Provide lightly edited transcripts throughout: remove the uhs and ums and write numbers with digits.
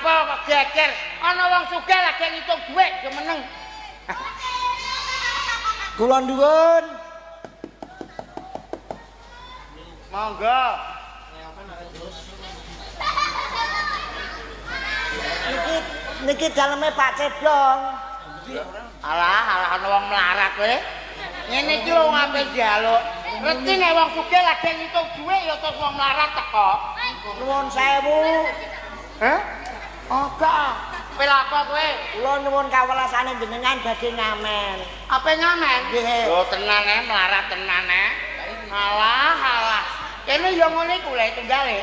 Apa kok geger? Ana wong sugih lagi ngitung dhuwit yo meneng. Kula nuwun. Monggo. Niki daleme Pak Cedong. Alah ana wong melarat kowe. Ngene iki wong ape njaluk. Ngerti nek wong sugih lagi ngitung dhuwit ya terus wong melarat teko. Nuwun sewu. Hah? Oga. Kowe lha apa kowe? Kula nuwun kawelasane jenengan badhe ngamen. Apa ngamen? Nggih. Yo tenan melarat tenan Alah. Kene yo ngene iku lek tunggale.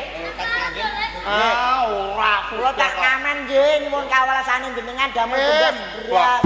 Ah, ora Kula tak ngamen nggih nuwun kawelasane jenengan damel tugas beras.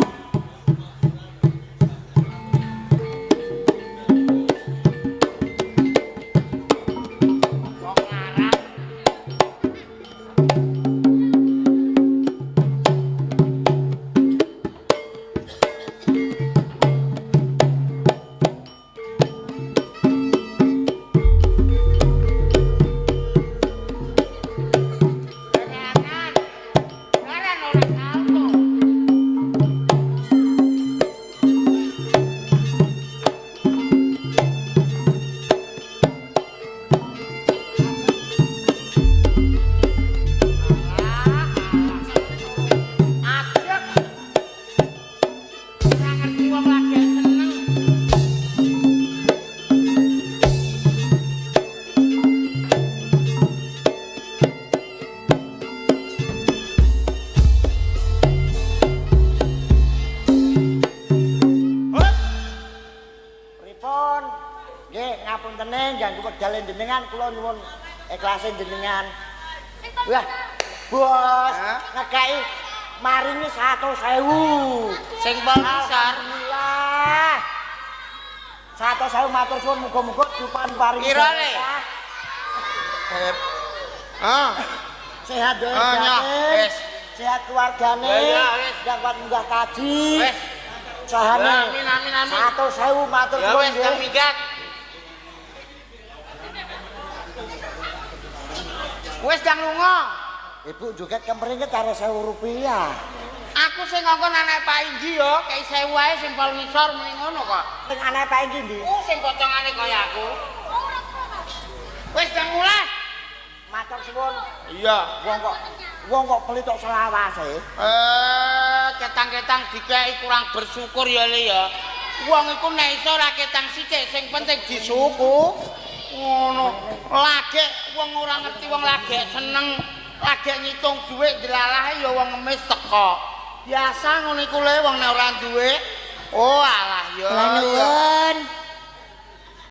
Jalan jenengan kula nyuwun ikhlasin jenengan. Wah, bos, ngekei maringi 100.000. Sing pol besar. Alhamdulillah. 100.000 matur suwun muga-muga dipan paringi. Piro le? Sehat dhewe. Wis. Sehat keluargane. Ya wis. Dapat munggah kaji. Wis. Sahane. Amin. 100.000 matur Ya suwun. wis kang minggat. Wis jang lunga. Ibu joget kemrene karo 1.000 rupiah. Aku sing ngongkon anak Pak Inji yo, kei 1.000 wae sing pol ngisor muni ngono kok. Sing anak Pak Inji ndi? Sing potongane kaya aku. Wis jang mulai. Matur suwun. Iya. Wong kok pelit tok selawase. Ketang-ketang dikei kurang bersyukur ya Le ya. Wong iku nek iso ora ketang sithik, sing penting disuku. Ngono. Lagek wong ora ngerti wong lagek seneng, lagek ngitung dhuwit delalahe ya wong ngemis teko. Biasa ngono iku Le wong nek ora duwe. Oh alah ya. Lah nuwun.